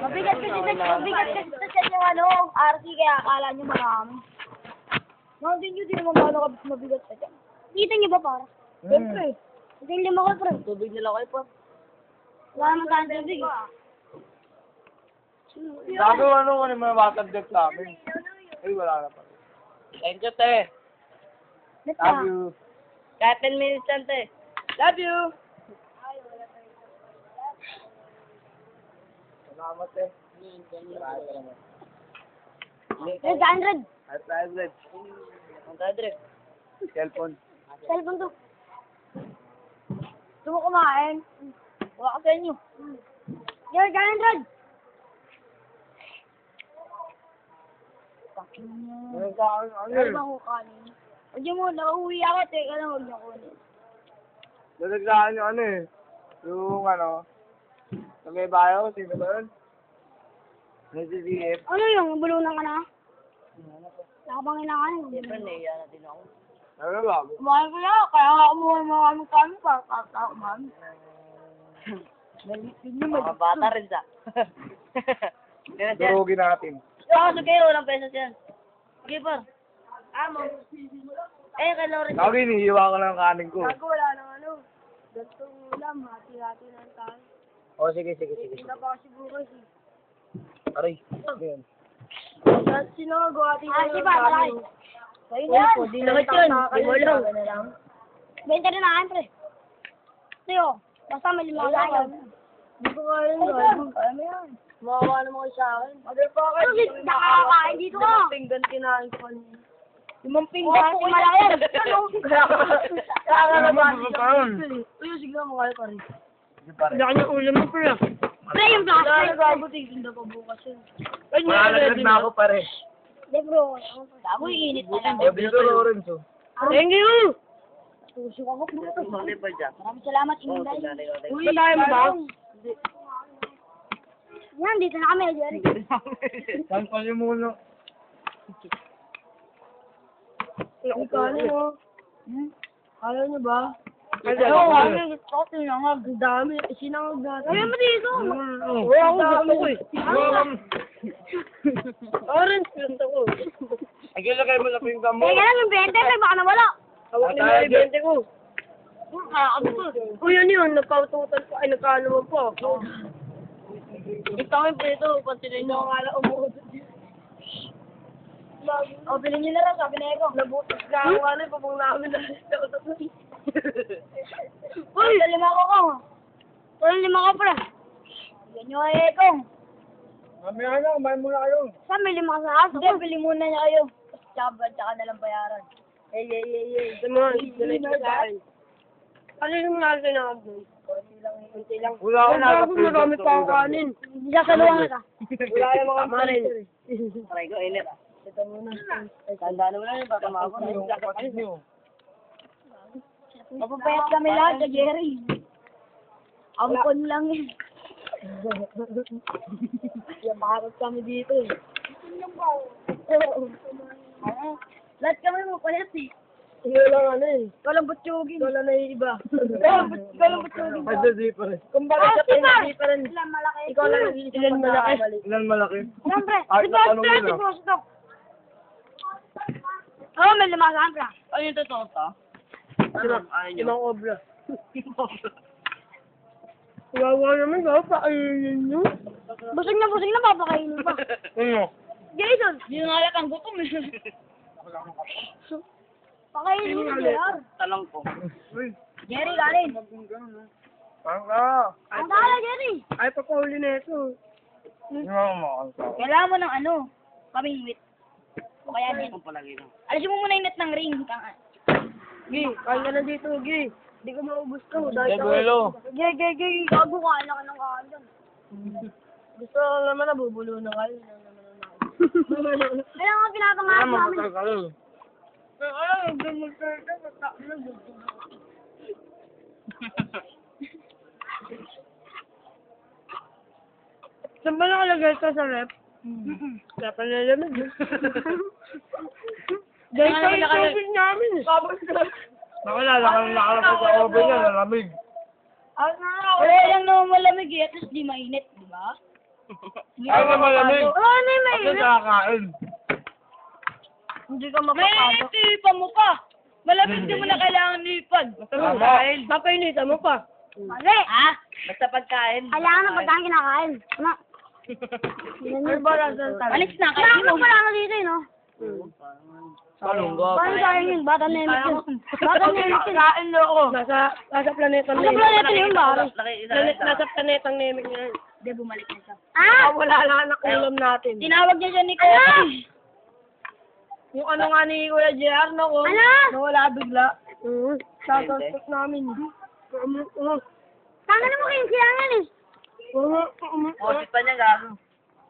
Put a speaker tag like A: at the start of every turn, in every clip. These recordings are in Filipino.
A: Mabigat kasi yung ano, RC, kaya akala nyo marami. Mountain Dew, di naman gano'n mabigat sa dyan. Kita nyo ba, para? Siyempre. Kasi yung lima ko, pre. Tubig nila kayo, pa. Wala naman tayo tubig.
B: Sabi mo ano kung may matagdag sa amin. Ay, wala na pa.
C: Thank you, te.
B: Love you.
C: Kahit 10 minutes lang, te. Love you.
B: Salamat eh.
A: 100.
B: At private.
C: 100.
B: Cellphone.
A: Cellphone to. Gusto mo kumain? Wala ka sa inyo. Yan, 100. Ano bang kukanin? Huwag mo, nakauwi ako. Teka lang, huwag niyo kunin.
B: Dadagdagan yung ano eh. Yung ano. Sa may bayo, sino ba yun? NCDF.
A: Ano yung bulunan ka na? Nakabang inangan.
C: Siyempre, naiya na din ako.
B: Ano ba?
A: Kumain ko na. Kaya nga kumuha yung mga aming kami para kumain.
C: Mga bata rin sa. Kaya siya.
B: Durugin natin.
C: Ako sa kayo, walang pesos yan. Sige, par. Amo. Kay Loris.
B: Sabi, hinihiwa ko lang ang kanin ko.
A: Bago wala nang ano. Gantong ulam, hati-hati lang tayo.
B: O, sige.
A: Wala pa kasi bukas eh.
B: Aray. Ayan.
A: Sino mag-guwati na yung kami? Sa'yo na yan.
C: Bakit yun? Di mo lang.
A: Benta rin na pre. Sa'yo, basta may lima tayo.
C: Hindi ko kaya yun, galing. Kaya mo yan. Mawawa naman kayo sa akin.
A: Motherfucker, nakakakain dito ka.
C: Pinggan tinahin ko kanina.
A: Limang pinggan, malaki. Ano?
C: Uy, sige mo kayo pa rin.
B: Wala
C: Kanya ulam mo pa.
A: Pre, yung plastic.
C: Nagabutin, hindi pa bukas yun. Ay,
B: nalaglag na ako pare.
A: Hindi bro, ako init na lang.
B: O, dito Lorenzo.
C: Thank you!
A: Tusok ako bro.
C: Hindi pa dyan.
A: Maraming salamat, Inday.
C: Uy, tayo mo ba?
A: Yan, dito na kami, Jerry.
B: Saan pa niyo muna?
C: Ang kanin mo. Ayaw niyo ba?
B: Ayaw,
C: ayaw. Gusto ko sinangag. Ang dami. Sinangag natin.
A: Ayaw mo dito.
C: Wala akong gusto ko eh. Orange gusto ko.
B: Ay, lagay mo na pinggan mo.
A: Teka lang, yung 20, may baka nawala.
C: Hawak ni Mari 20 ko. Uy, yun yun. Nagpaututan ko. Ay, nagkaano mo po. Ito kami po ito. Pansinin nyo. Akala umuot.
A: O, bilhin nyo na rin, sabi na Eko.
C: Nabutas na ako. Ano, pabong namin na.
A: Uy, lima ko ko. Lima ko pre. Yan nyo ay Eko.
B: Mamaya na, kumain muna kayo.
A: Saan may lima ka sa aso? Hindi, bili muna niya kayo. Tsaka na lang bayaran.
C: Ito mo, donate mo sa akin. Ano yung mga sinabog? Kunti lang.
B: Wala ako na.
C: Marami pa ako kanin.
A: Hindi ka saluhan ka.
C: Wala yung mga kanin. Aray ko, init ah. Ito muna. Tandaan mo lang yung baka maabot.
B: Yung kapatid niyo.
A: Mapapayat kami lahat sa Jerry. Angkon lang eh.
C: Yamarot kami dito eh.
A: Lahat kami mapayat eh.
C: Wala lang ano eh.
A: Walang butsyugin.
C: Wala na yung iba.
A: Walang butsyugin.
B: Ay, di pa rin.
C: Kung bakit sa hindi pa rin.
A: Ilan malaki?
C: Ikaw lang ang ilan malaki.
B: Ilan malaki?
A: Siyempre.
B: Ay,
A: Deposit
B: ano
A: na,
B: yun, ah?
A: deposit na. Oo, may lima ka, Andra.
C: Ano yung totoo to? Ibang obra. Wawa naman ba? Paayun nyo?
A: Busog na, papakainin pa.
B: Ano?
A: Jason,
C: Hindi nga alat ang gutom eh.
A: pakainin mo na Jer.
C: Talang ko.
B: Uy,
A: Jerry, galing.
B: parang ka.
A: Ang dala, Jerry.
C: Ay, pagkahuli na ito.
B: Hindi mo makakanta.
A: Kailangan mo ng ano, kaming wit. O kaya din.
C: Ang palagi lang.
A: Alisin mo muna yung net ng ring.
C: Gi, kain ka na dito, Gi. Hindi ko maubos to. Dahil
B: Debuelo.
A: Gay, gago ka, anak ka ng kaan dyan.
C: gusto ko naman nabubulo na kayo.
A: Kaya nga pinapangarap namin.
B: kayo.
C: Ay, gumulter ka. Saan ba nakalagay ito sa rep? Kaya pa nalamig. Dahil sa itubig namin.
B: Nakalala ka na nakalapag sa oven yan, nalamig.
A: Wala lang naman malamig eh, at least di mainit, di ba?
B: Ay, na malamig.
A: Ano yung may
B: Ako nakakain.
C: Hindi ka mapapasok. May inipan mo pa. Malamig di mo na kailangan inipan.
B: Tama.
C: Papainitan mo pa.
A: Mali.
C: Basta pagkain.
A: Kailangan ng pagkain kinakain. Ano?
C: Ano ba lang sa tabi? Alis na,
A: Kailangan mo pala ako dito, no?
B: Palunggong.
A: Paano sa akin yun? Bata na yun. Bata na yun.
C: Kain na ako. Nasa planetang
A: Nasa planeta yun ba?
C: Nasa planetang Nemec ngayon.
A: Hindi, bumalik na siya. Ah!
C: Wala lang na ulam natin.
A: Tinawag niya siya ni Kuya.
C: Yung ano nga ni Kuya JR, no?
A: Ano?
C: Nawala bigla. Shoutout namin.
A: Tanga na mo kayo siyangan eh.
C: Osit pa niya gano'n.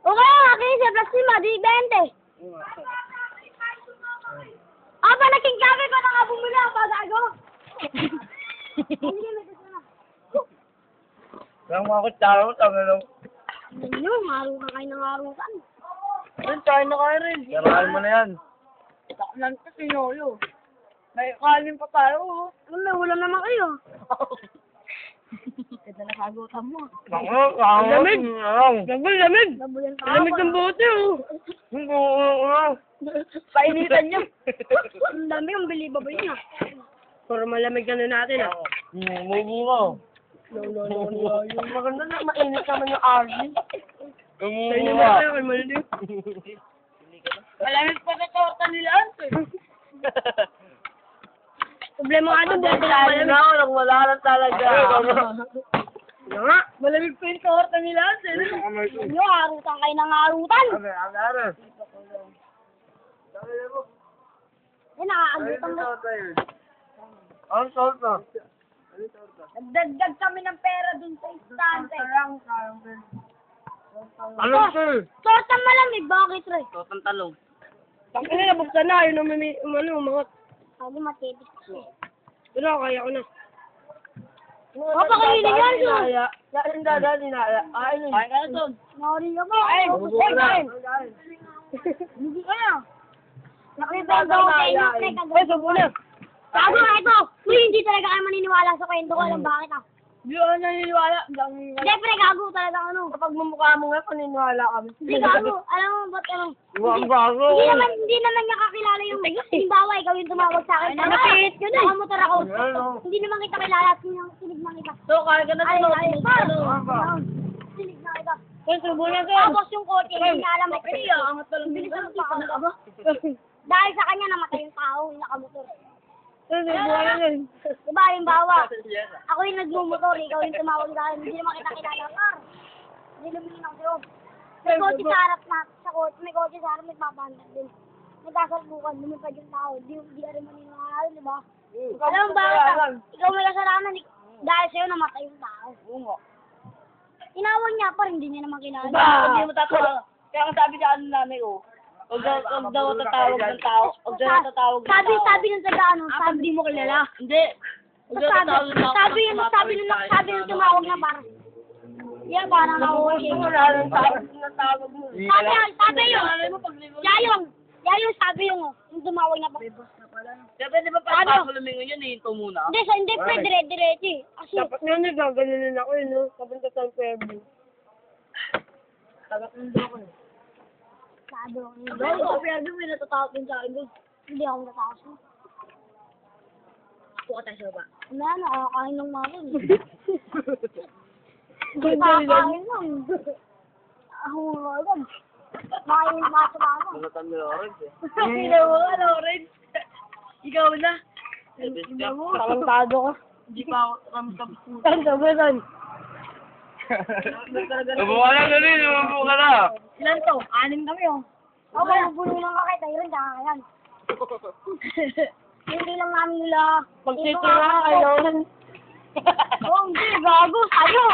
A: Okay, akin siya plus lima, di 20. Pa naging gabi ko na nga bumili ang pagago.
B: Lang mga kutsara mo, tama lang.
A: Ano, ngaro ka kayo ng ngarutan.
C: Doon tayo na kayo rin.
B: Sarahan mo na yan.
C: Taknan ka sinolo. May kanin pa tayo.
A: Ano, may ulam naman kayo. Ganda na kagutan mo.
B: Ako, lamig.
C: Lamig.
A: Labuyan pa
C: Lamig ng bote, oh. Painitan niyo.
A: Ang dami yung believable niya.
C: Para malamig ka na natin, ah.
B: Mumura.
C: Yung maganda na, mainit naman yung RG. Sa inyo
B: Mumura.
C: na kayo, kay Maldi. Malamig pa sa torta nila, eh.
A: Problema nga doon, buti lang malamig.
C: Nang wala lang talaga. Ano nga? Malamig pa yung torta nila, eh.
A: Ano, arutan kayo ng arutan. Eh, nakaagutan mo.
B: Ang salt na.
A: Nagdagdag kami ng pera dun sa istante.
B: Ano ito?
A: Torta malamig, bakit re?
C: Tortang talong. Tangin na, buksan na. Yun ang umangot.
A: Sabi matipis kasi.
C: Pero kaya ko na.
A: Papakainin yan, Son.
C: Daling dadali na. Ayun yun. Ay, ka na, Son.
A: Narinig ako.
C: Ay,
A: Ay, hindi ka na. Nakibag ako kayo.
C: Ay, subo na.
A: Sabi nga ito, uy, hindi talaga kayo maniniwala sa kwento ko. Alam bakit ah?
C: Hindi ako naniniwala.
A: Hindi, pre, gago talaga ano.
C: Kapag mamukha mo nga, paniniwala kami.
A: Hindi, gago. Alam mo ba't ano?
B: Ang bago.
A: Hindi naman niya kakilala yung halimbawa, ikaw yung tumawag sa akin. Napihit ko na. Nakamotor ako. Hindi naman kita kilala at sinig na kita.
C: So, kaya ka na
A: Ay,
C: ito.
A: ay, par. Sinig na kita.
C: Ay, subo na ka.
A: Tapos yung kotse, hindi niya alam at
C: Angat pa lang.
A: bilis ang tipo na ba? Dahil sa kanya namatay yung tao, yung nakamotor.
C: Ay, subo na yan.
A: Diba, halimbawa, ako yung nagmumotor, ikaw yung tumawag sa akin, hindi naman kita kilala, par. Hindi lumingin ako sa'yo. May kotse sa harap na, sa kotse, may kotse sa harap, nagpapandag din. Nagkasalpukan, lumipad yung tao, di rin maniniwala, di ba? Alam mo ba, ikaw may kasalanan, dahil sa'yo namatay yung tao. Tinawag niya, par, hindi niya naman kilala.
C: Hindi mo tatawag. Kaya ang sabi sa ano namin, oh. Huwag daw tatawag ng tao. Huwag daw tatawag ng tao.
A: Sabi ng taga ano, sabi di mo kilala.
C: Hindi. Huwag daw tatawag ng tao.
A: Sabi yung tumawag na parang, yan parang ako.
C: Wala nang tawag mo.
A: Sabi yun, Yayong sabi yung tumawag na parang.
C: Siyempre, di ba parang lumingon yun, hinto muna?
A: Hindi, pre, dire-diretso eh. Kasi,
C: Dapat nga nagaganin ako eh, no? Papunta sa Pueblo. Tagapindo ako eh.
A: sabi ko,
C: Dahil sa Pueblo, may natatakot din sa akin doon.
A: hindi ako natakas mo.
C: Puka tayo sa ba?
A: Wala, nakakain ng makin.
C: Ganda
A: Nakakain lang. Ako nga agad. Makain sa mama.
B: Natan ni Orange eh.
C: Hindi mo ka, Lawrence. Ikaw na. Hindi mo. Talantado ka. Hindi pa ako ramdam. Saan ka ba, saan?
B: Nabuka lang na rin, nabuka na.
C: Ilan to? 6 kami, oh.
A: Ako, mabubulo ng kakita, yun, kakayan. Hindi lang namin nila.
C: Pagtitira kayo.
A: Oh, hindi, gago, sayo.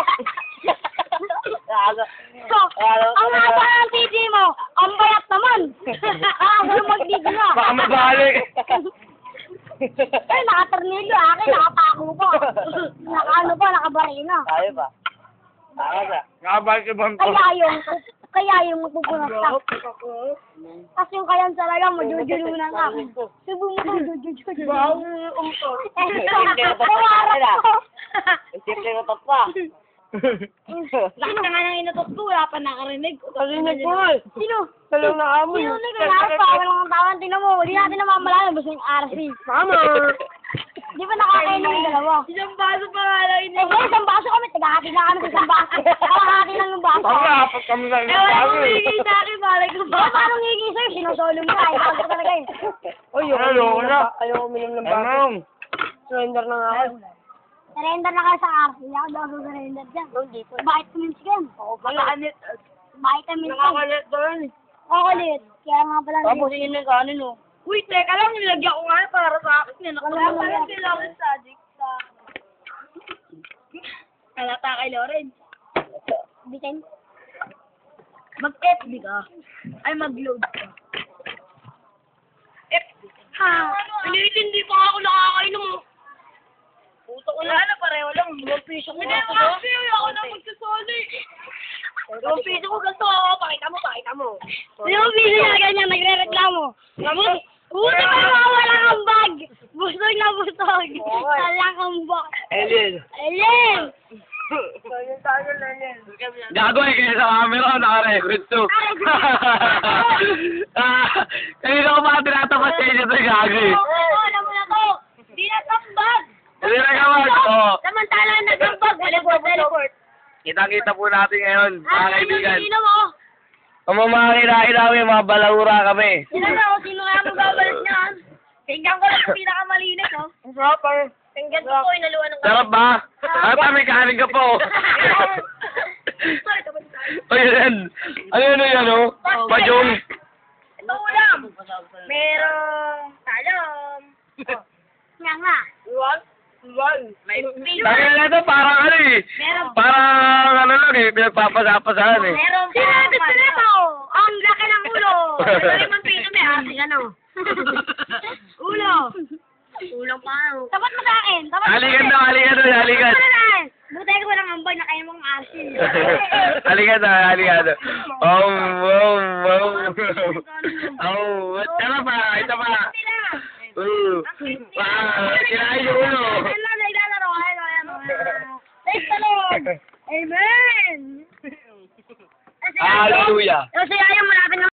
A: So, ang haba ng TV mo, ang bayat naman. Ako mag-TV na.
B: Baka mabalik.
A: Ay, nakatornilyo, akin, nakapako pa. Nakaano pa, nakabarina.
B: Tayo ba? Nakabalik yung bangko.
A: Kaya yung pupunas ka. Kasi yung kayan talaga, majujulunan ka. Subo mo kang jujujul.
C: Bago
B: Siyempre, matot pa.
A: Lahat na nga nang inutot ko, wala pa nakarinig.
C: Narinig ko eh.
A: Sino?
C: Talong na kamo.
A: Sino nagkakapa? Walang tawan, tingnan mo. Hindi natin namamalayan, basta yung RC.
C: Mama.
A: Di ba nakakainig yung dalawa?
C: Isang baso pa nga lang
A: Eh, kung isang baso kami, tagahati na kami sa isang baso. Kalahati lang yung baso.
B: Ang apat kami lang
C: Eh, wala
B: yung
C: kong bigay sa akin, malay ko ba?
A: Paano ngigil sa'yo? Sinusolo mo na. Ikaw ko talaga yun.
C: Uy,
B: Ayoko na.
C: Ayoko uminom ng baso.
B: Anong?
C: Surrender na nga ako.
A: Surrender na kayo sa RC. Hindi ako daw surrender dyan. Vitamins ka yan.
C: Nakakanit.
A: Vitamins ka.
C: Nakakalit doon.
A: Kukulit. Kaya nga pala.
C: Tapos yun yung kanin, no? Uy, teka lang, nilagyan ko nga para sa akin.
A: Wala mo yan.
C: Kailangan sa adik sa... Halata kay Loren.
A: Bitin.
C: Mag-FB ka. Ay, mag-load ka. FB.
A: Ha?
C: Hindi pa ako nakakainom mo. Puto ko na pareho lang. 2 piso ko na. Kasi ako na magsasali. 2 piso ko ganito. Pakita mo.
A: Sino mo busy na ganyan? Nagre-reklamo. Puto ka naman, wala kang bag. Busog na busog. Wala kang bag.
B: Elin.
A: Ellen!
C: Ganyan tayo na yan.
B: Gago eh, kaya sa camera, naka-record to. Kanina ko mga tinatapas sa inyo to, gago eh.
A: Oo, alam mo na to. Di na tambag.
B: Hindi na gawan, oo.
A: Samantala nagambag. Teleport.
B: Kitang-kita po natin ngayon, mga kaibigan.
A: Sino mo?
B: Kung mga kinain namin, mga balahura kami.
A: Sino na ako? Sino kaya magbabalat niyan? Tingnan ko lang kung pinakamalinis, oh.
C: Ang sarap eh.
A: Tingnan ko po, inaluan ng
B: Sarap ba? Ata, may kanin ka po. O yan. Ano yun yan, oh? Pajong.
A: Ito ulam. Merong talong. Nga nga.
B: Dahil na ito, parang ano eh.
A: Meron.
B: Parang ano lang eh, pinagpapasapasahan eh.
A: Merong sinabi ang laki ng ulo. Ano naman pino may asin, ano? Ulo. Ulo pa. Tapat mo sa akin.
B: Halikan daw, halikan daw, halikan.
A: Butay ko lang ambay na kayo mong asin.
B: Halikan daw, halikan daw. Oh, ito pa, ito pa. Kinain yung ulo.
A: Thanks the Lord. Amen.
B: Hallelujah.
A: Kasi ayaw mo